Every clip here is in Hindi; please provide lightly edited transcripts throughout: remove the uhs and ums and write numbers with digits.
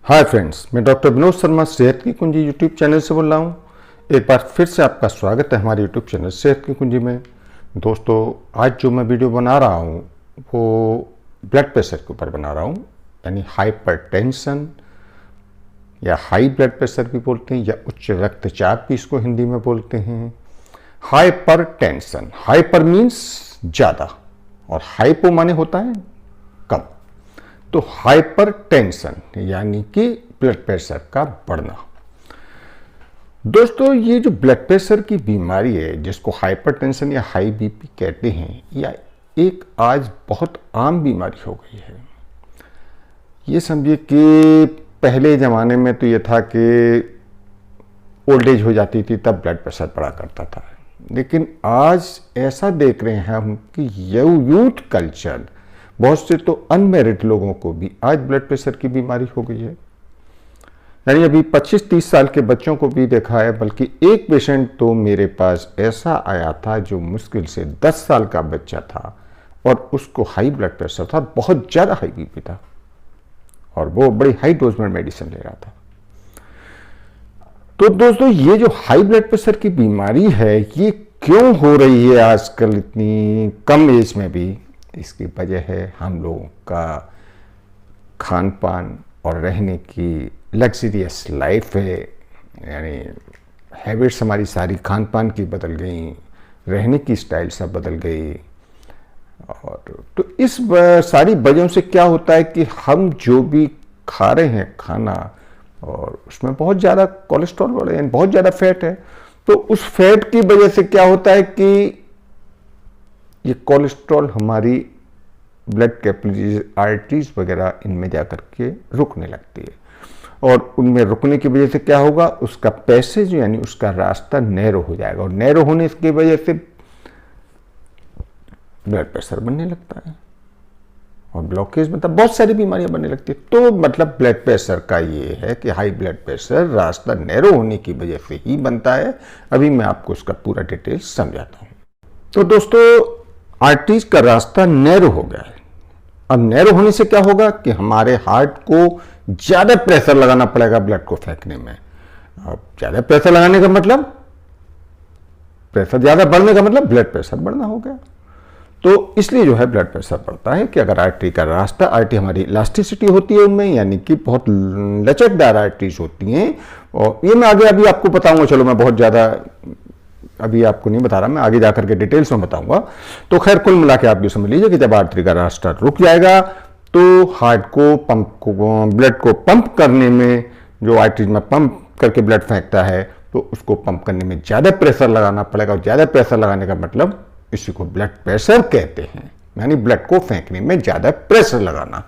हाय फ्रेंड्स, मैं डॉक्टर विनोद शर्मा सेहत की कुंजी यूट्यूब चैनल से बोल रहा हूँ। एक बार फिर से आपका स्वागत है हमारे यूट्यूब चैनल सेहत की कुंजी में। दोस्तों, आज जो मैं वीडियो बना रहा हूँ वो ब्लड प्रेशर के ऊपर बना रहा हूँ, यानी हाइपरटेंशन या हाई ब्लड प्रेशर भी बोलते हैं या उच्च रक्तचाप भी इसको हिंदी में बोलते हैं। हाइपरटेंशन, हाइपर मीन्स ज़्यादा और हाइपो माने होता है कम। तो हाइपरटेंशन यानी कि ब्लड प्रेशर का बढ़ना। दोस्तों, ये जो ब्लड प्रेशर की बीमारी है जिसको हाइपरटेंशन या हाई बीपी कहते हैं, या एक आज बहुत आम बीमारी हो गई है। ये समझिए कि पहले ज़माने में तो ये था कि ओल्ड एज हो जाती थी तब ब्लड प्रेशर बढ़ा करता था, लेकिन आज ऐसा देख रहे हैं हम कि यूथ कल्चर, बहुत से तो अनमेरिड लोगों को भी आज ब्लड प्रेशर की बीमारी हो गई है। यानी अभी 25-30 साल के बच्चों को भी देखा है, बल्कि एक पेशेंट तो मेरे पास ऐसा आया था जो मुश्किल से 10 साल का बच्चा था और उसको हाई ब्लड प्रेशर था, बहुत ज़्यादा हाई बीपी था और वो बड़ी हाई डोज में मेडिसिन ले रहा था। तो दोस्तों, ये जो हाई ब्लड प्रेशर की बीमारी है ये क्यों हो रही है आजकल इतनी कम एज में भी? इसकी वजह है हम लोगों का खान पान और रहने की लग्जरियस लाइफ है। यानी हैबिट्स हमारी सारी खान पान की बदल गई, रहने की स्टाइल सब बदल गई। और तो इस सारी वजहों से क्या होता है कि हम जो भी खा रहे हैं खाना, और उसमें बहुत ज़्यादा कोलेस्ट्रॉल बढ़ रहे हैं, बहुत ज़्यादा फैट है। तो उस फैट की वजह से क्या होता है कि ये कोलेस्ट्रॉल हमारी ब्लड कैपिलरीज, आर्टरीज वगैरह इनमें जाकर के रुकने लगती है, और उनमें रुकने की वजह से क्या होगा, उसका पैसेज यानी उसका रास्ता नैरो हो जाएगा, और नैरो होने की वजह से ब्लड प्रेशर बनने लगता है और ब्लॉकेज मतलब बहुत सारी बीमारियां बनने लगती है। तो मतलब ब्लड प्रेशर का ये है कि हाई ब्लड प्रेशर रास्ता नैरो होने की वजह से ही बनता है। अभी मैं आपको उसका पूरा डिटेल समझाता हूँ। तो दोस्तों, आर्टरीज का रास्ता नैरो हो गया है। अब नैरो होने से क्या होगा कि हमारे हार्ट को ज्यादा प्रेशर लगाना पड़ेगा ब्लड को फेंकने में। अब ज्यादा प्रेशर लगाने का मतलब, प्रेशर ज्यादा बढ़ने का मतलब ब्लड प्रेशर बढ़ना हो गया। तो इसलिए जो है ब्लड प्रेशर बढ़ता है कि अगर आर्टरी का रास्ता, आर्टरी हमारी इलास्टिसिटी होती है उनमें, यानी कि बहुत लचकदार आर्टरीज होती हैं। और ये मैं आगे अभी आपको बताऊंगा, चलो मैं बहुत ज्यादा अभी आपको नहीं बता रहा, मैं आगे जाकर के डिटेल्स में बताऊंगा। तो खैर, कुल मिला के आप ये समझ लीजिए कि जब आर्टरी का रास्ता रुक जाएगा तो हार्ट को ब्लड को पंप करने में, जो आर्टरीज में पंप करके ब्लड फेंकता है, तो उसको पंप करने में ज्यादा प्रेशर लगाना पड़ेगा। और ज्यादा प्रेशर लगाने का मतलब इसी को ब्लड प्रेशर कहते हैं, यानी ब्लड को फेंकने में ज्यादा प्रेशर लगाना।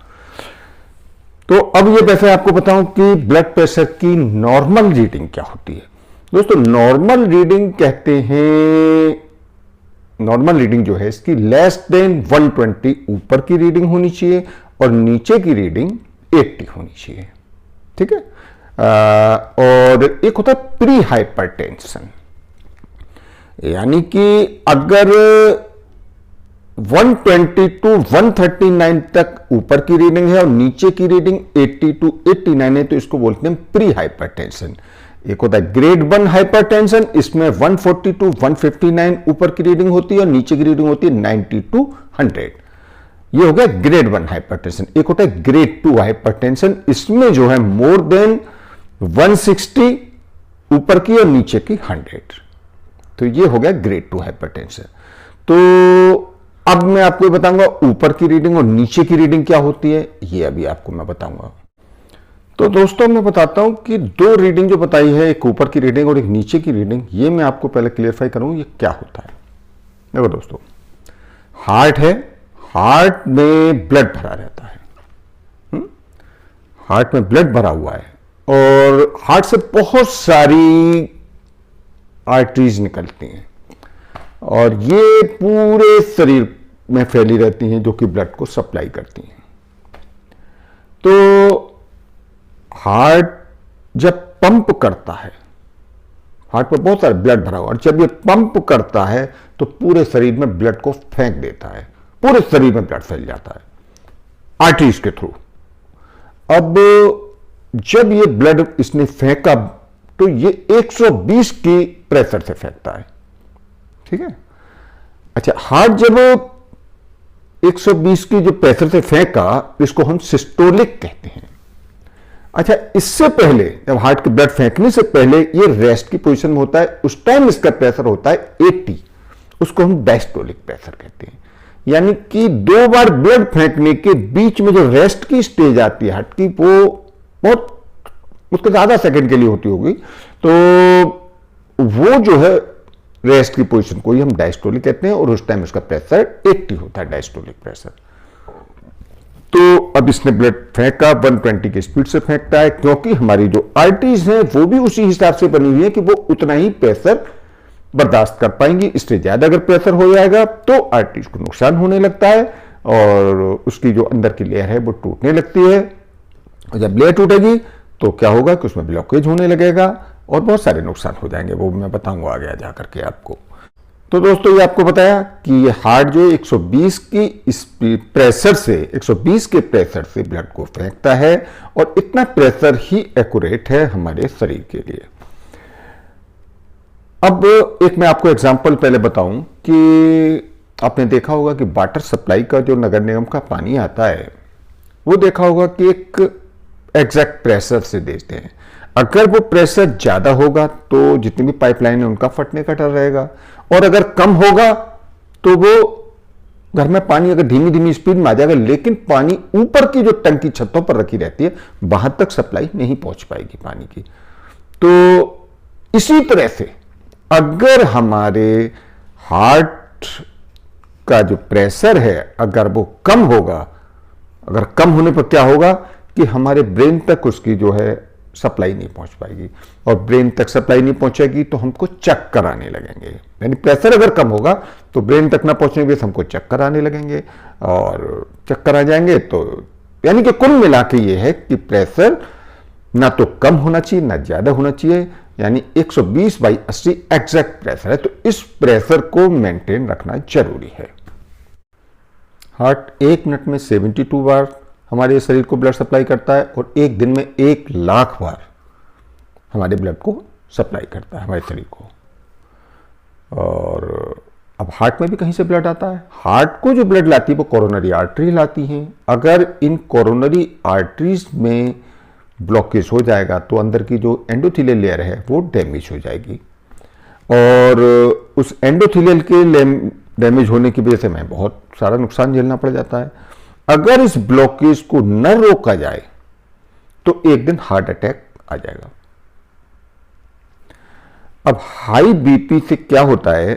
तो अब ये वैसे आपको बताऊं कि ब्लड प्रेशर की नॉर्मल रीडिंग क्या होती है। दोस्तों, नॉर्मल रीडिंग कहते हैं, नॉर्मल रीडिंग जो है इसकी लेस देन 120 ऊपर की रीडिंग होनी चाहिए और नीचे की रीडिंग 80 होनी चाहिए। ठीक है। और एक होता है प्री हाइपरटेंशन, यानी कि अगर 120 टू 139 तक ऊपर की रीडिंग है और नीचे की रीडिंग 80 टू 89 है, तो इसको बोलते हैं प्री हाइपरटेंशन। एक होता है ग्रेड 1 हाइपरटेंशन, इसमें 140 टू 159 ऊपर की रीडिंग होती है और नीचे की रीडिंग होती है 90 टू 100। ये हो गया ग्रेड 1 हाइपरटेंशन। एक होता है ग्रेड 2 हाइपरटेंशन, इसमें जो है मोर देन 160 ऊपर की और नीचे की 100। तो ये हो गया ग्रेड 2 हाइपरटेंशन। तो अब मैं आपको बताऊंगा ऊपर की रीडिंग और नीचे की रीडिंग क्या होती है, ये अभी आपको मैं बताऊंगा। तो दोस्तों, मैं बताता हूं कि दो रीडिंग जो बताई है, एक ऊपर की रीडिंग और एक नीचे की रीडिंग, ये मैं आपको पहले क्लियरफाई करूं ये क्या होता है। देखो दोस्तों, हार्ट है, हार्ट में ब्लड भरा रहता है। हार्ट में ब्लड भरा हुआ है और हार्ट से बहुत सारी आर्टरीज निकलती हैं और ये पूरे शरीर में फैली रहती हैं, जो कि ब्लड को सप्लाई करती हैं। तो हार्ट जब पंप करता है, हार्ट पर बहुत सारा ब्लड भरा हुआ, और जब ये पंप करता है तो पूरे शरीर में ब्लड को फेंक देता है, पूरे शरीर में ब्लड फैल जाता है आर्टरीज के थ्रू। अब जब ये ब्लड इसने फेंका तो ये 120 की प्रेशर से फेंकता है, ठीक है। अच्छा, हार्ट जब 120 की जो प्रेशर से फेंका, इसको हम सिस्टोलिक कहते हैं। अच्छा, इससे पहले जब हार्ट के ब्लड फेंकने से पहले ये रेस्ट की पोजीशन में होता है, उस टाइम इसका प्रेशर होता है 80, उसको हम डायस्टोलिक प्रेशर कहते हैं। यानी कि 2 बार ब्लड फेंकने के बीच में जो रेस्ट की स्टेज आती है हार्ट की, वो बहुत उसके आधा सेकंड के लिए होती होगी, तो वो जो है रेस्ट की पोजीशन को ही हम डायस्टोलिक कहते हैं, और उस टाइम उसका प्रेशर 80 होता है, डायस्टोलिक प्रेशर। तो अब इसने ब्लड फेंका, 120 की स्पीड से फेंकता है, क्योंकि हमारी जो आर्टरीज हैं वो भी उसी हिसाब से बनी हुई है कि वो उतना ही प्रेशर बर्दाश्त कर पाएंगी। इससे ज्यादा अगर प्रेशर हो जाएगा तो आर्टरीज को नुकसान होने लगता है और उसकी जो अंदर की लेयर है वो टूटने लगती है, और जब लेयर टूटेगी तो क्या होगा कि उसमें ब्लॉकेज होने लगेगा और बहुत सारे नुकसान हो जाएंगे, वो मैं बताऊंगा आगे जा करके आपको। तो दोस्तों, ये आपको बताया कि ये हार्ट जो 120 की प्रेशर से 120 के प्रेशर से ब्लड को फेंकता है, और इतना प्रेशर ही एक्यूरेट है हमारे शरीर के लिए। अब एक मैं आपको एग्जांपल पहले बताऊं कि आपने देखा होगा कि वाटर सप्लाई का जो नगर निगम का पानी आता है, वो देखा होगा कि एक एग्जैक्ट प्रेशर से देते हैं। अगर वो प्रेशर ज्यादा होगा तो जितनी भी पाइपलाइन है उनका फटने का डर रहेगा, और अगर कम होगा तो वो घर में पानी अगर धीमी धीमी स्पीड में आ जाएगा, लेकिन पानी ऊपर की जो टंकी छतों पर रखी रहती है वहां तक सप्लाई नहीं पहुंच पाएगी पानी की। तो इसी तरह से अगर हमारे हार्ट का जो प्रेशर है अगर वो कम होगा, अगर कम होने पर क्या होगा कि हमारे ब्रेन तक उसकी जो है सप्लाई नहीं पहुंच पाएगी, और ब्रेन तक सप्लाई नहीं पहुंचेगी तो हमको चक्कर आने लगेंगे। यानी प्रेशर अगर कम होगा तो ब्रेन तक ना पहुंचने के हमको चक्कर आने लगेंगे, और चक्कर आ जाएंगे तो यानी कि कुल मिला के ये है कि प्रेशर ना तो कम होना चाहिए ना ज्यादा होना चाहिए, यानी 120/80 एग्जैक्ट प्रेशर है। तो इस प्रेशर को मेंटेन रखना जरूरी है। हार्ट 1 मिनट में 72 बार हमारे शरीर को ब्लड सप्लाई करता है, और एक दिन में 1 लाख बार हमारे ब्लड को सप्लाई करता है हमारे शरीर को। और अब हार्ट में भी कहीं से ब्लड आता है। हार्ट को जो ब्लड लाती है वो कोरोनरी आर्टरी लाती हैं। अगर इन कोरोनरी आर्टरीज में ब्लॉकेज हो जाएगा तो अंदर की जो एंडोथेलियल लेयर है वो डैमेज हो जाएगी, और उस एंडोथेलियल के डैमेज होने की वजह से हमें बहुत सारा नुकसान झेलना पड़ जाता है। अगर इस ब्लॉकेज को न रोका जाए तो एक दिन हार्ट अटैक आ जाएगा। अब हाई बीपी से क्या होता है,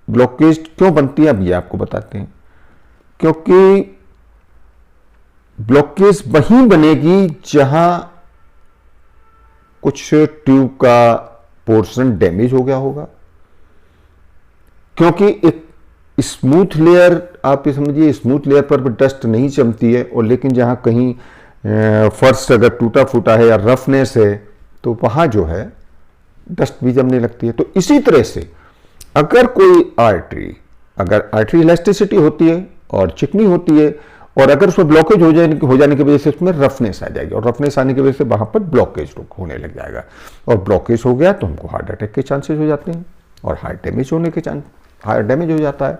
ब्लॉकेज क्यों बनती है, अब ये आपको बताते हैं। क्योंकि ब्लॉकेज वहीं बनेगी जहां कुछ ट्यूब का पोर्शन डैमेज हो गया होगा, क्योंकि एक स्मूथ लेयर, आप ये समझिए स्मूथ लेयर पर भी डस्ट नहीं जमती है, और लेकिन जहां कहीं फर्श अगर टूटा फूटा है या रफनेस है तो वहां जो है डस्ट भी जमने लगती है। तो इसी तरह से अगर कोई आर्टरी, अगर आर्टरी इलास्टिसिटी होती है और चिकनी होती है, और अगर उसमें ब्लॉकेज हो जाने की वजह से उसमें रफनेस आ जाएगी, और रफनेस आने की वजह से वहां पर ब्लॉकेज होने लग जाएगा, और ब्लॉकेज हो गया तो हमको हार्ट अटैक के चांसेस हो जाते हैं, और हार्ट डैमेज होने के हार्ट डैमेज हो जाता है।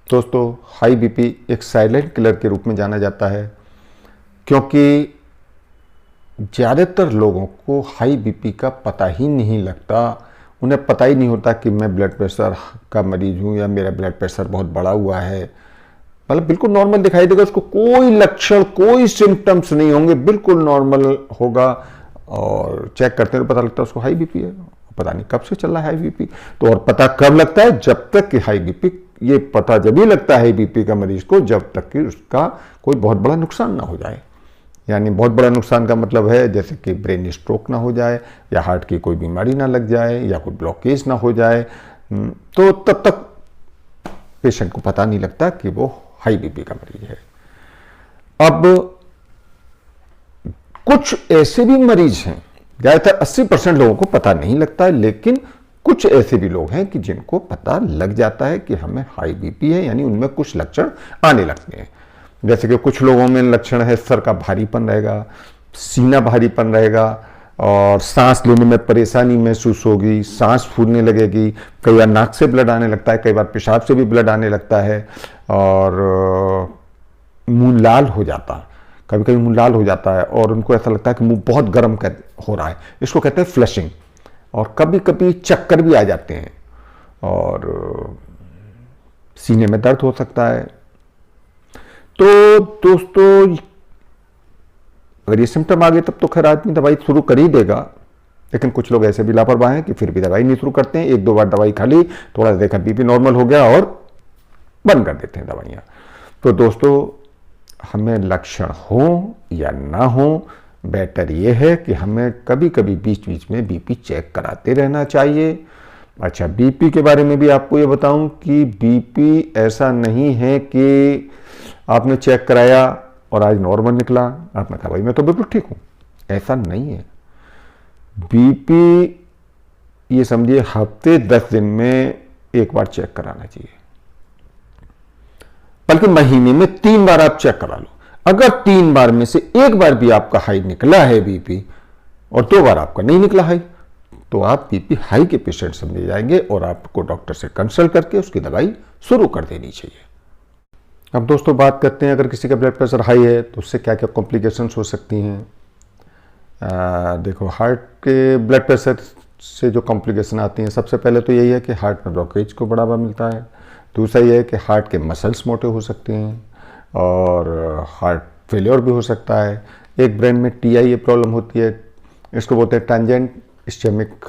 दोस्तों, हाई बीपी एक साइलेंट किलर के रूप में जाना जाता है, क्योंकि ज़्यादातर लोगों को हाई बीपी का पता ही नहीं लगता। उन्हें पता ही नहीं होता कि मैं ब्लड प्रेशर का मरीज हूँ या मेरा ब्लड प्रेशर बहुत बढ़ा हुआ है। मतलब बिल्कुल नॉर्मल दिखाई देगा, उसको कोई लक्षण, कोई सिम्टम्स नहीं होंगे, बिल्कुल नॉर्मल होगा, और चेक करते हुए पता लगता है उसको हाई बीपी है। पता नहीं कब से चल रहा है हाई बीपी। तो और पता कब लगता है, जब तक कि हाई बीपी, ये पता जब ही लगता है हाई बीपी का मरीज को जब तक कि उसका कोई बहुत बड़ा नुकसान ना हो जाए। यानी बहुत बड़ा नुकसान का मतलब है जैसे कि ब्रेन स्ट्रोक ना हो जाए, या हार्ट की कोई बीमारी ना लग जाए, या कोई ब्लॉकेज ना हो जाए, तो तब तक पेशेंट को पता नहीं लगता कि वो हाई बीपी का मरीज है। अब कुछ ऐसे भी मरीज हैं, ज्यादातर 80% लोगों को पता नहीं लगता है, लेकिन कुछ ऐसे भी लोग हैं कि जिनको पता लग जाता है कि हमें हाई बीपी है, यानी उनमें कुछ लक्षण आने लगते हैं। जैसे कि कुछ लोगों में लक्षण है सर का भारीपन रहेगा, सीना भारीपन रहेगा और सांस लेने में परेशानी महसूस होगी, सांस फूलने लगेगी, कई बार नाक से ब्लड आने लगता है, कई बार पेशाब से भी ब्लड आने लगता है और मुंह लाल हो जाता है, कभी कभी मुंह लाल हो जाता है और उनको ऐसा लगता है कि मुंह बहुत गर्म हो रहा है, इसको कहते हैं फ्लशिंग। और कभी कभी चक्कर भी आ जाते हैं और सीने में दर्द हो सकता है। तो दोस्तों अगर ये सिम्टम आ गए तब तो खैर आदमी दवाई शुरू कर ही देगा, लेकिन कुछ लोग ऐसे भी लापरवाह हैं कि फिर भी दवाई नहीं शुरू करते हैं। 1-2 बार दवाई खा ली, थोड़ा सा देखा बीपी नॉर्मल हो गया और बंद कर देते हैं दवाइयाँ। तो दोस्तों हमें लक्षण हो या ना हो, बेटर ये है कि हमें कभी कभी बीच बीच में बीपी चेक कराते रहना चाहिए। अच्छा, बीपी के बारे में भी आपको ये बताऊं कि बीपी ऐसा नहीं है कि आपने चेक कराया और आज नॉर्मल निकला, आपने कहा भाई मैं तो बिल्कुल ठीक हूं, ऐसा नहीं है। बीपी ये समझिए हफ्ते 10 दिन में एक बार चेक कराना चाहिए, बल्कि महीने में 3 बार आप चेक करा लो। अगर 3 बार में से 1 बार भी आपका हाई निकला है बीपी और 2 बार आपका नहीं निकला हाई, तो आप बीपी हाई के पेशेंट समझे जाएंगे और आपको डॉक्टर से कंसल्ट करके उसकी दवाई शुरू कर देनी चाहिए। अब दोस्तों बात करते हैं, अगर किसी का ब्लड प्रेशर हाई है तो उससे क्या क्या कॉम्प्लिकेशंस हो सकती हैं। देखो, हार्ट के ब्लड प्रेशर से जो कॉम्प्लिकेशन आती हैं, सबसे पहले तो यही है कि हार्ट में ब्लॉकेज को बढ़ावा मिलता है। दूसरा ये है कि हार्ट के मसल्स मोटे हो सकते हैं और हार्ट फेलियर भी हो सकता है। एक ब्रेन में TIA प्रॉब्लम होती है, इसको बोलते हैं transient ischaemic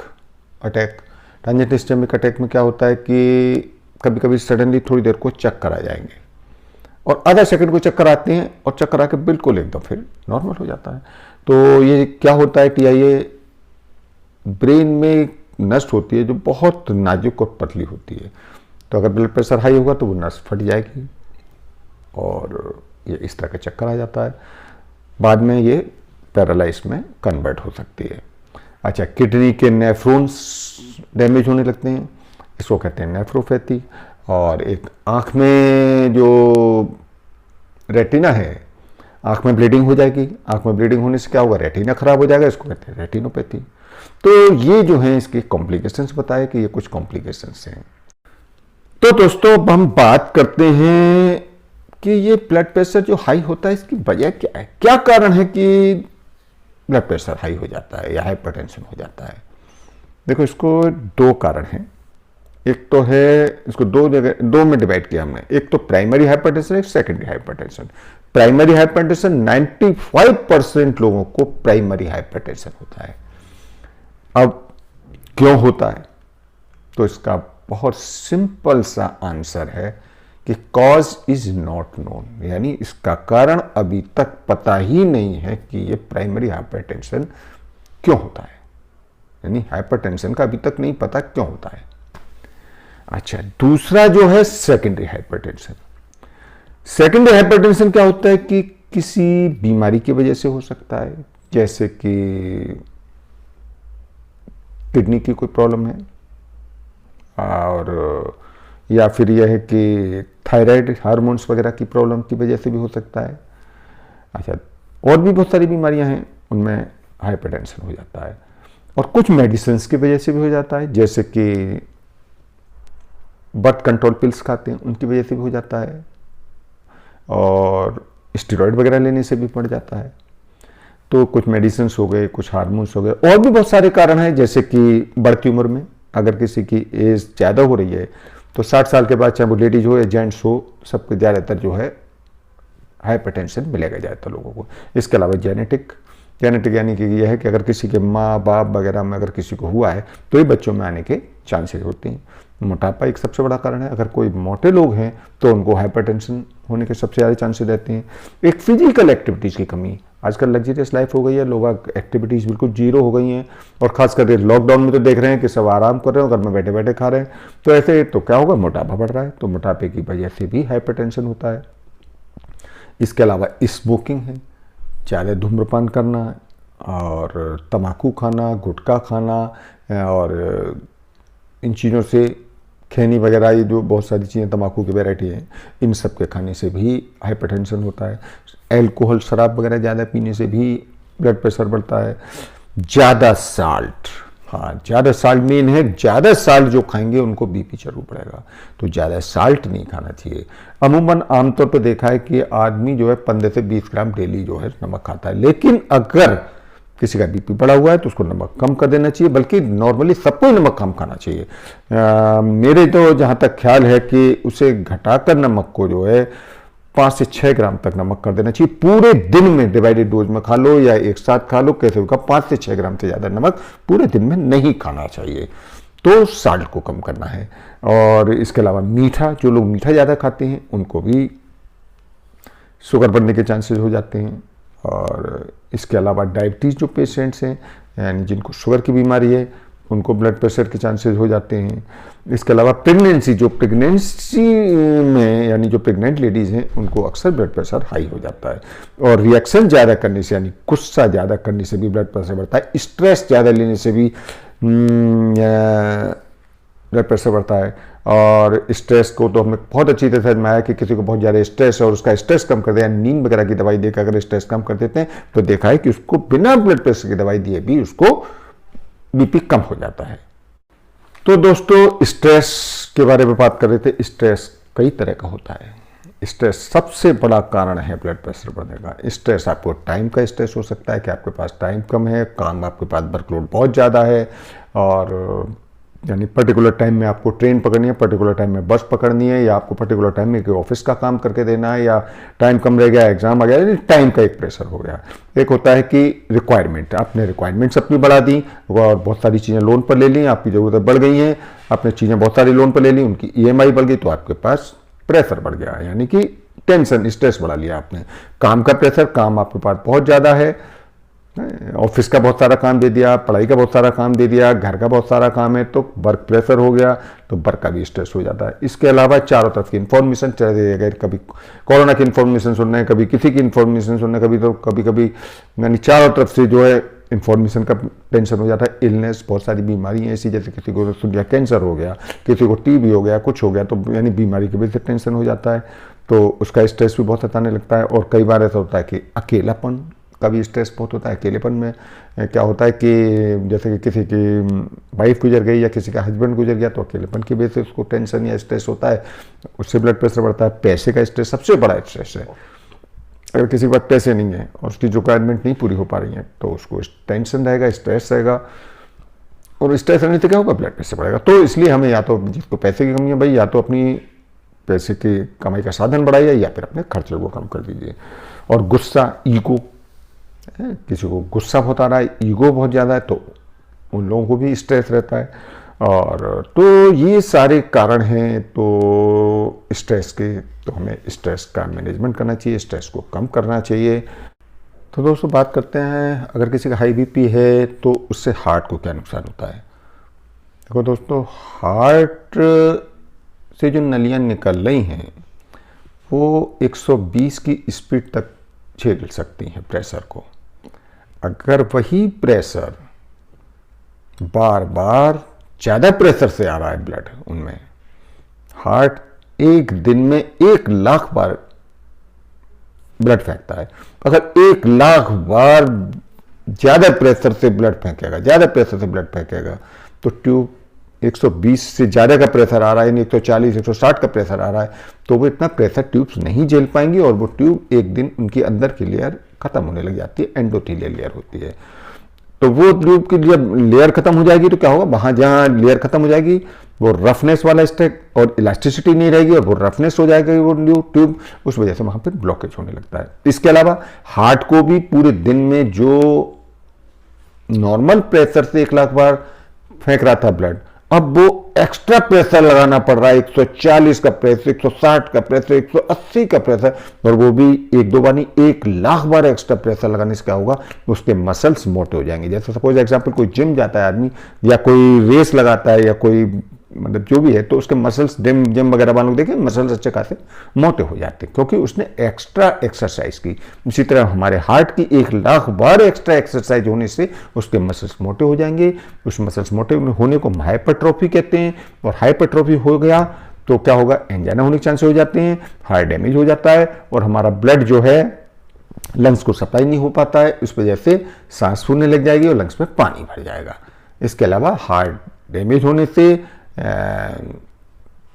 attack. Transient ischaemic attack में क्या होता है कि कभी कभी सडनली थोड़ी देर को चक्कर आ जाएंगे और आधा सेकंड को चक्कर आते हैं और चक्कर आके बिल्कुल एकदम फिर नॉर्मल हो जाता है। तो ये क्या होता है, TIA ब्रेन में नस होती है जो बहुत नाजुक और पतली होती है। तो अगर ब्लड प्रेशर हाई होगा तो वो नस फट जाएगी और ये इस तरह का चक्कर आ जाता है। बाद में ये पैरालाइज में कन्वर्ट हो सकती है। अच्छा, किडनी के नेफ्रॉन्स डैमेज होने लगते हैं, इसको कहते हैं नेफ्रोपैथी। और एक आँख में जो रेटिना है, आँख में ब्लीडिंग हो जाएगी, आँख में ब्लीडिंग होने से क्या होगा, रेटिना खराब हो जाएगा, इसको कहते हैं रेटिनोपैथी। तो ये जो है इसके कॉम्प्लिकेशंस बताए कि ये कुछ कॉम्प्लिकेशंस हैं। तो दोस्तों अब हम बात करते हैं कि ये ब्लड प्रेशर जो हाई होता है इसकी वजह क्या है, क्या कारण है कि ब्लड प्रेशर हाई हो जाता है या हाइपरटेंशन हो जाता है। देखो, इसको 2 कारण हैं। एक तो है, इसको 2 में डिवाइड किया हमने, एक तो प्राइमरी हाइपरटेंशन, एक सेकेंडरी हाइपरटेंशन। प्राइमरी हाइपरटेंशन 95% लोगों को प्राइमरी हाइपरटेंशन होता है। अब क्यों होता है, तो इसका बहुत सिंपल सा आंसर है कि कॉज इज नॉट नोन, यानी इसका कारण अभी तक पता ही नहीं है कि ये प्राइमरी हाइपरटेंशन क्यों होता है, यानी हाइपरटेंशन का अभी तक नहीं पता क्यों होता है। अच्छा, दूसरा जो है सेकेंडरी हाइपरटेंशन। सेकेंडरी हाइपरटेंशन क्या होता है कि किसी बीमारी की वजह से हो सकता है, जैसे कि किडनी की कोई प्रॉब्लम है और या फिर यह है कि थायराइड हार्मोन्स वगैरह की प्रॉब्लम की वजह से भी हो सकता है। अच्छा, और भी बहुत सारी बीमारियां हैं उनमें हाइपरटेंशन हो जाता है और कुछ मेडिसिन की वजह से भी हो जाता है, जैसे कि बर्थ कंट्रोल पिल्स खाते हैं उनकी वजह से भी हो जाता है और स्टेरॉइड वगैरह लेने से भी बढ़ जाता है। तो कुछ मेडिसिन हो गए, कुछ हार्मोन्स हो गए, और भी बहुत सारे कारण हैं, जैसे कि बढ़ती उम्र में अगर किसी की एज ज़्यादा हो रही है तो 60 साल के बाद चाहे वो लेडीज हो या जेंट्स हो, सबको ज़्यादातर जो है हाइपरटेंशन मिलेगा ज़्यादातर लोगों को। इसके अलावा जेनेटिक यानी कि यह है कि अगर किसी के माँ बाप वगैरह में अगर किसी को हुआ है तो ये बच्चों में आने के चांसेस होते हैं। मोटापा एक सबसे बड़ा कारण है, अगर कोई मोटे लोग हैं तो उनको हाइपरटेंशन होने के सबसे ज़्यादा चांसेस रहते हैं। एक फिजिकल एक्टिविटीज़ की कमी, आजकल लग्जरियस लाइफ हो गई है, लोग एक्टिविटीज़ बिल्कुल जीरो हो गई हैं और खास करके लॉकडाउन में तो देख रहे हैं कि सब आराम कर रहे हैं, घर में बैठे बैठे खा रहे हैं, तो ऐसे तो क्या होगा, मोटापा बढ़ रहा है, तो मोटापे की वजह से भी हाइपरटेंशन होता है। इसके अलावा स्मोकिंग है, ज़्यादा धूम्रपान करना और तम्बाकू खाना, गुटखा खाना और इन चीज़ों से, खैनी वगैरह, ये जो बहुत सारी चीज़ें तम्बाकू की वैरायटी हैं, इन सब के खाने से भी हाइपरटेंशन होता है। एल्कोहल, शराब वगैरह ज़्यादा पीने से भी ब्लड प्रेशर बढ़ता है। ज़्यादा साल्ट, हाँ ज़्यादा साल्ट मेन है, ज़्यादा साल्ट जो खाएंगे उनको बीपी जरूर बढ़ेगा, तो ज़्यादा साल्ट नहीं खाना चाहिए। अमूमन आमतौर पर देखा है कि आदमी जो है 15 से 20 ग्राम डेली जो है नमक खाता है, लेकिन अगर किसी का बीपी बढ़ा हुआ है तो उसको नमक कम कर देना चाहिए, बल्कि नॉर्मली सबको नमक कम खाना चाहिए। मेरे तो जहाँ तक ख्याल है कि उसे घटाकर नमक को जो है 5 से 6 ग्राम तक नमक कर देना चाहिए पूरे दिन में, डिवाइडेड डोज में खा लो या एक साथ खा लो, कैसे होगा 5 से 6 ग्राम से ज़्यादा नमक पूरे दिन में नहीं खाना चाहिए। तो साल्ट को कम करना है। और इसके अलावा मीठा, जो लोग मीठा ज़्यादा खाते हैं उनको भी शुगर बढ़ने के चांसेस हो जाते हैं। और इसके अलावा डायबिटीज़ जो पेशेंट्स हैं, यानी जिनको शुगर की बीमारी है, उनको ब्लड प्रेशर के चांसेस हो जाते हैं। इसके अलावा प्रेगनेंसी में यानी जो प्रेग्नेंट लेडीज़ हैं उनको अक्सर ब्लड प्रेशर हाई हो जाता है। और रिएक्शन ज़्यादा करने से, यानी गुस्सा ज़्यादा करने से भी ब्लड प्रेशर बढ़ता है। स्ट्रेस ज़्यादा लेने से भी ब्लड प्रेशर बढ़ता है। और स्ट्रेस को तो हमें बहुत अच्छी तरह समझ में आया कि किसी को बहुत ज़्यादा स्ट्रेस है और उसका स्ट्रेस कम कर दिया, नींद वगैरह की दवाई देकर अगर स्ट्रेस कम कर देते हैं तो देखा है कि उसको बिना ब्लड प्रेशर की दवाई दिए भी उसको बीपी कम हो जाता है। तो दोस्तों, स्ट्रेस के बारे में बात कर रहे थे। स्ट्रेस कई तरह का होता है। स्ट्रेस सबसे बड़ा कारण है ब्लड प्रेशर बढ़ने का। स्ट्रेस आपको टाइम का स्ट्रेस हो सकता है कि आपके पास टाइम कम है, काम आपके पास वर्कलोड बहुत ज़्यादा है, और यानी पर्टिकुलर टाइम में आपको ट्रेन पकड़नी है, पर्टिकुलर टाइम में बस पकड़नी है, या आपको पर्टिकुलर टाइम में ऑफिस का काम करके देना है, या टाइम कम रह गया, एग्जाम आ गया, यानी टाइम का एक प्रेशर हो गया। एक होता है कि रिक्वायरमेंट, आपने रिक्वायरमेंट्स अपनी बढ़ा दी और बहुत सारी चीज़ें लोन पर ले ली, आपकी ज़रूरतें बढ़ गई हैं, आपने चीज़ें बहुत सारी लोन पर ले ली, उनकी EMI बढ़ गई, तो आपके पास प्रेशर बढ़ गया, यानी कि टेंशन, स्ट्रेस बढ़ा लिया आपने। काम का प्रेशर, काम आपके पास बहुत ज़्यादा है, ऑफिस का बहुत सारा काम दे दिया, पढ़ाई का बहुत सारा काम दे दिया, घर का बहुत सारा काम है, तो वर्क प्रेशर हो गया, तो वर्क का भी स्ट्रेस हो जाता है। इसके अलावा चारों तरफ की इन्फॉर्मेशन, चाहे कभी कोरोना की इन्फॉर्मेशन सुन रहे हैं, कभी किसी की इन्फॉर्मेशन सुन रहे हैं, कभी यानी चारों तरफ से जो है इन्फॉर्मेशन का टेंशन हो जाता है। इलनेस, बहुत सारी बीमारी ऐसी, जैसे किसी को सुन लिया कैंसर हो गया, किसी को TB हो गया, कुछ हो गया, तो यानी बीमारी की वजह से टेंशन हो जाता है, तो उसका स्ट्रेस भी बहुत सताने लगता है। और कई बार ऐसा होता है कि अकेलापन का भी स्ट्रेस बहुत होता है। अकेलेपन में क्या होता है कि जैसे कि किसी की वाइफ गुजर गई या किसी का हस्बैंड गुजर गया, तो अकेलेपन की वजह से उसको टेंशन या स्ट्रेस होता है, उससे ब्लड प्रेशर बढ़ता है। पैसे का स्ट्रेस सबसे बड़ा स्ट्रेस है। अगर किसी के पास पैसे नहीं है और उसकी रिक्वायरमेंट नहीं पूरी हो पा रही है, तो उसको टेंशन रहेगा, स्ट्रेस रहेगा, और स्ट्रेस रहने से क्या होगा, ब्लड प्रेशर बढ़ेगा। तो इसलिए हमें या तो जिसको पैसे की कमी है भाई, या तो अपनी पैसे की कमाई का साधन बढ़ाइए या फिर अपने खर्चे को कम कर दीजिए। और गुस्सा, ईगो, किसी को गुस्सा बहुत आ रहा है, ईगो बहुत ज़्यादा है, तो उन लोगों को भी स्ट्रेस रहता है। और तो ये सारे कारण हैं तो स्ट्रेस के, तो हमें स्ट्रेस का मैनेजमेंट करना चाहिए, स्ट्रेस को कम करना चाहिए। तो दोस्तों, बात करते हैं, अगर किसी का हाई BP है तो उससे हार्ट को क्या नुकसान होता है। देखो दोस्तों, हार्ट से जो नलियाँ निकल रही हैं वो 120 की स्पीड तक झेल सकती हैं प्रेशर को। अगर वही प्रेशर बार बार ज़्यादा प्रेशर से आ रहा है ब्लड उनमें, हार्ट एक दिन में 1 लाख बार ब्लड फेंकता है। अगर 1 लाख बार ज़्यादा प्रेशर से ब्लड फेंकेगा, तो ट्यूब 120 से ज़्यादा का प्रेशर आ रहा है, 140, 160 का प्रेशर आ रहा है, तो वो इतना प्रेशर ट्यूब्स नहीं झेल पाएंगी और वो ट्यूब एक दिन उनकी अंदर की लेयर खत्म होने लग जाती है, एंडोथेलियल लेयर होती है। तो वो ट्यूब की जब लेयर खत्म हो जाएगी तो क्या होगा, वहाँ जहाँ लेयर खत्म हो जाएगी वो रफनेस वाला स्टेक और इलास्टिसिटी नहीं रहेगी, और वो रफनेस हो जाएगी वो ट्यूब, उस वजह से वहाँ पर ब्लॉकेज होने लगता है। इसके अलावा हार्ट को भी पूरे दिन में जो नॉर्मल प्रेशर से 1 लाख बार फेंक रहा था ब्लड, अब वो एक्स्ट्रा प्रेशर लगाना पड़ रहा है, 140 का प्रेशर, 160 का प्रेशर, 180 का प्रेशर, और वो भी 1-2 बार नहीं, 1 लाख बार एक्स्ट्रा प्रेशर लगाने से क्या होगा, उसके मसल्स मोटे हो जाएंगे। जैसे सपोज एग्जांपल कोई जिम जाता है आदमी, या कोई रेस लगाता है, या कोई मतलब जो भी है, तो उसके मसल्स जिम वगैरह वालों को देखिए मसल्स अच्छे खासे मोटे हो जाते हैं क्योंकि उसने एक्स्ट्रा एक्सरसाइज की। इसी तरह हमारे हार्ट की 1 लाख बार एक्स्ट्रा एक्सरसाइज होने से उसके मसल्स मोटे हो जाएंगे। उस मसल्स मोटे होने को हाइपरट्रोफी कहते हैं, और हाइपरट्रोफी हो गया तो क्या होगा, एंजाइना होने के चांसेस हो जाते हैं, हार्ट डैमेज हो जाता है, और हमारा ब्लड जो है लंग्स को सप्लाई नहीं हो पाता है, उस वजह से सांस फूलने लग जाएगी और लंग्स में पानी भर जाएगा। इसके अलावा हार्ट डैमेज होने से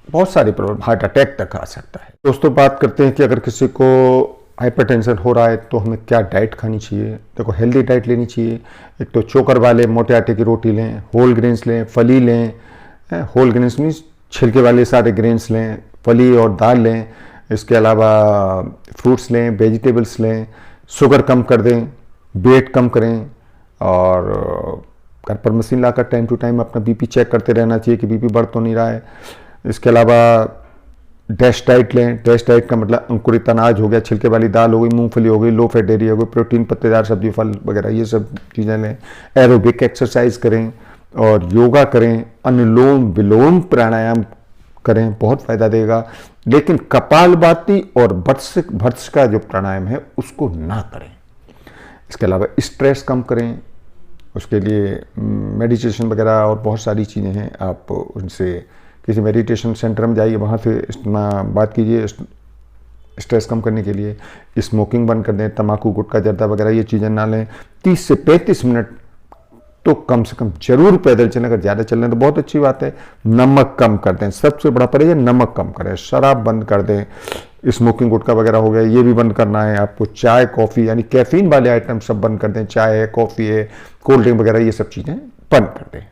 बहुत सारी प्रॉब्लम, हार्ट अटैक तक आ सकता है। दोस्तों बात करते हैं कि अगर किसी को हाइपरटेंशन हो रहा है तो हमें क्या डाइट खानी चाहिए। देखो हेल्दी डाइट लेनी चाहिए। एक तो चोकर वाले मोटे आटे की रोटी लें, होल ग्रेन्स लें, फली लें। होल ग्रेन्स मीन्स छिलके वाले सारे ग्रेन्स लें, फली और दाल लें। इसके अलावा फ्रूट्स लें, वेजिटेबल्स लें। शुगर कम कर दें, वेट कम करें, और घर पर मशीन लाकर टाइम टू टाइम अपना बीपी चेक करते रहना चाहिए कि बीपी बढ़ तो नहीं रहा है। इसके अलावा डैश डाइट लें। डैश डाइट का मतलब अंकुरित अनाज हो गया, छिलके वाली दाल हो गई, मूंगफली हो गई, लो फैट डेयरी हो गई, प्रोटीन, पत्तेदार सब्जी, फल वगैरह, ये सब चीज़ें लें। एरोबिक एक्सरसाइज करें और योगा करें, अनुलोम विलोम प्राणायाम करें, बहुत फायदा देगा। लेकिन कपालभाति और भर्त्स का जो प्राणायाम है उसको ना करें। इसके अलावा स्ट्रेस कम करें, उसके लिए मेडिटेशन वगैरह और बहुत सारी चीज़ें हैं। आप उनसे किसी मेडिटेशन सेंटर में जाइए, वहाँ से बात कीजिए स्ट्रेस कम करने के लिए। स्मोकिंग बंद कर दें, तंबाकू, गुटखा, जर्दा वगैरह ये चीज़ें ना लें। 30 से 35 मिनट तो कम से कम जरूर पैदल चलें। अगर ज़्यादा चल रहे हैं तो बहुत अच्छी बात है। नमक कम कर दें, सबसे बड़ा परहेज है नमक कम करें। शराब बंद कर दें, स्मोकिंग, गुटखा वगैरह हो गया ये भी बंद करना है आपको। चाय, कॉफ़ी यानी कैफीन वाले आइटम सब बंद कर दें। चाय है, कॉफ़ी है, कोल्ड ड्रिंक वगैरह ये सब चीज़ें बंद कर दें।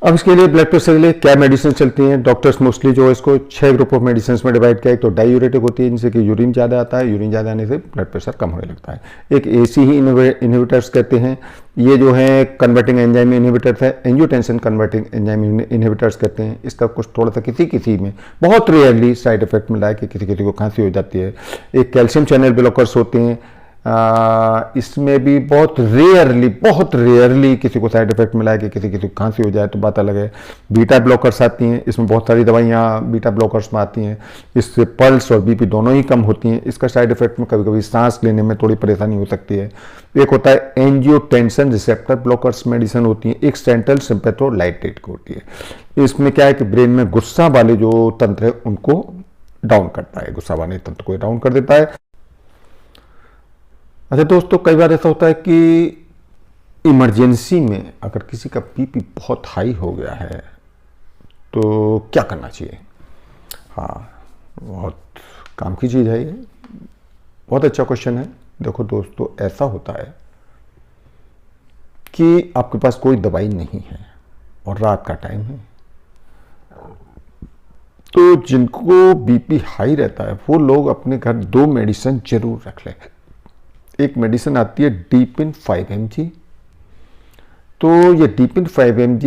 अब इसके लिए ब्लड प्रेशर के लिए क्या मेडिसिन चलती हैं। डॉक्टर्स मोस्टली जो है इसको 6 ग्रुप ऑफ मेडिसिन में डिवाइड किया है। तो डायूरेटिक होती है, जिनसे कि यूरिन ज़्यादा आता है, यूरिन ज़्यादा आने से ब्लड प्रेशर कम होने लगता है। एक एसी ही इनहिबिटर्स कहते हैं, ये जो है कन्वर्टिंग एंजाइम इनहिबिटर्स है, एंजियोटेंसिन कन्वर्टिंग एंजाइम इनहिबिटर्स कहते हैं। इसका कुछ थोड़ा सा किसी में बहुत रेयरली साइड इफेक्ट मिला है कि किसी को खांसी हो जाती है। एक कैल्शियम चैनल ब्लॉकर्स होते हैं, इसमें भी बहुत रेयरली किसी को साइड इफेक्ट मिला है कि किसी को खांसी हो जाए तो बात अलग है। बीटा ब्लॉकर्स आती हैं, इसमें बहुत सारी दवाइयाँ बीटा ब्लॉकर्स में आती हैं। इससे पल्स और बीपी दोनों ही कम होती हैं। इसका साइड इफेक्ट में कभी कभी सांस लेने में थोड़ी परेशानी हो सकती है। एक होता है एंजियोटेंसिन रिसेप्टर ब्लॉकर्स मेडिसिन होती है। एक सेंट्रल सिम्पैथोलाइटेट की होती है। इसमें क्या है कि ब्रेन में गुस्सा वाले जो तंत्र है उनको डाउन करता है, गुस्सा वाले तंत्र को डाउन कर देता है। अच्छा दोस्तों, कई बार ऐसा होता है कि इमरजेंसी में अगर किसी का बीपी बहुत हाई हो गया है तो क्या करना चाहिए। हाँ, बहुत काम की चीज़ है ये, बहुत अच्छा क्वेश्चन है। देखो दोस्तों, ऐसा होता है कि आपके पास कोई दवाई नहीं है और रात का टाइम है, तो जिनको बीपी हाई रहता है वो लोग अपने घर 2 मेडिसिन जरूर रख लें। एक मेडिसिन आती है डीपिन 5 mg। तो ये डीपिन 5 mg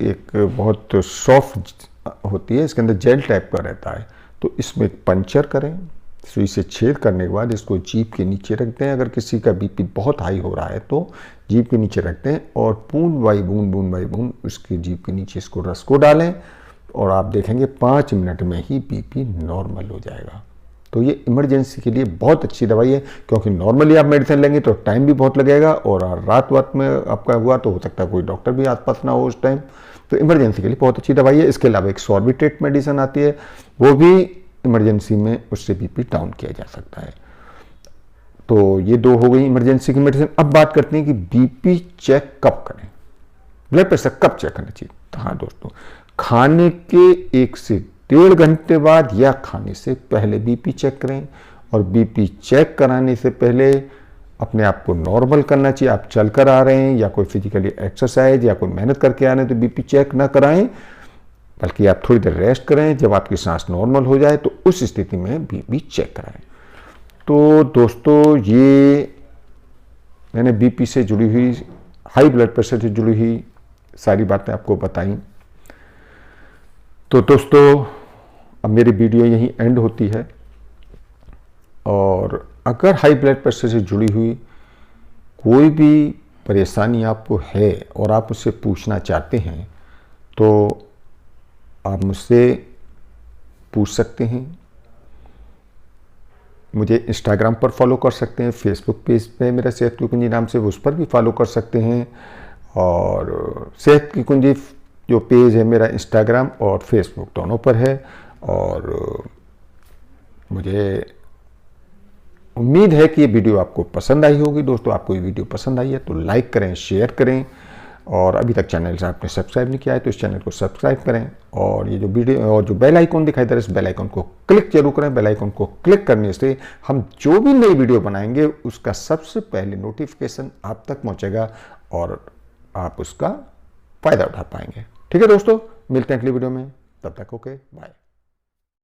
एक बहुत सॉफ्ट होती है, इसके अंदर जेल टाइप का रहता है। तो इसमें पंचर करें, सुई से छेद करने के बाद इसको जीभ के नीचे रखते हैं। अगर किसी का बीपी बहुत हाई हो रहा है तो जीभ के नीचे रखते हैं और बूंद बाई बूंद उसकी जीभ के नीचे इसको रस को डालें और आप देखेंगे 5 मिनट में ही बीपी नॉर्मल हो जाएगा। तो ये इमरजेंसी के लिए बहुत अच्छी दवाई है, क्योंकि नॉर्मली आप मेडिसिन लेंगे तो टाइम भी बहुत लगेगा और रात में आपका हुआ तो हो सकता है कोई डॉक्टर भी आसपास ना हो उस टाइम। तो इमरजेंसी के लिए बहुत अच्छी दवाई है। इसके अलावा एक सॉर्बिट्रेट मेडिसिन आती है, वो भी इमरजेंसी में उससे बीपी डाउन किया जा सकता है। तो ये 2 हो गई इमरजेंसी की मेडिसिन। अब बात करते हैं कि बीपी चेक कब करें, ब्लड प्रेशर कब चेक करना चाहिए। तो हाँ दोस्तों, खाने के 1 से 1.5 घंटे बाद या खाने से पहले बीपी चेक करें। और बीपी चेक कराने से पहले अपने आप को नॉर्मल करना चाहिए। आप चल कर आ रहे हैं या कोई फिजिकली एक्सरसाइज या कोई मेहनत करके आ रहे हैं तो बीपी चेक ना कराएं, बल्कि आप थोड़ी देर रेस्ट करें। जब आपकी सांस नॉर्मल हो जाए तो उस स्थिति में बीपी चेक कराएं। तो दोस्तों, ये मैंने बीपी से जुड़ी हुई, हाई ब्लड प्रेशर से जुड़ी हुई सारी बातें आपको बताई। तो दोस्तों, अब मेरी वीडियो यहीं एंड होती है। और अगर हाई ब्लड प्रेशर से जुड़ी हुई कोई भी परेशानी आपको है और आप उससे पूछना चाहते हैं तो आप मुझसे पूछ सकते हैं। मुझे इंस्टाग्राम पर फॉलो कर सकते हैं, फेसबुक पेज पे मेरा सेहत की कुंजी नाम से, उस पर भी फॉलो कर सकते हैं। और सेहत की कुंजी जो पेज है मेरा इंस्टाग्राम और फेसबुक दोनों पर है। और मुझे उम्मीद है कि ये वीडियो आपको पसंद आई होगी। दोस्तों, आपको ये वीडियो पसंद आई है तो लाइक करें, शेयर करें, और अभी तक चैनल से आपने सब्सक्राइब नहीं किया है तो इस चैनल को सब्सक्राइब करें, और ये जो वीडियो और जो बेल आइकन दिखाई दे रहा है इस बेल आइकन को क्लिक जरूर करें। बेल आइकन को क्लिक करने से हम जो भी नई वीडियो बनाएंगे उसका सबसे पहले नोटिफिकेशन आप तक पहुंचेगा और आप उसका फायदा उठा पाएंगे। ठीक है दोस्तों, मिलते हैं अगली वीडियो में, तब तक ओके बाय।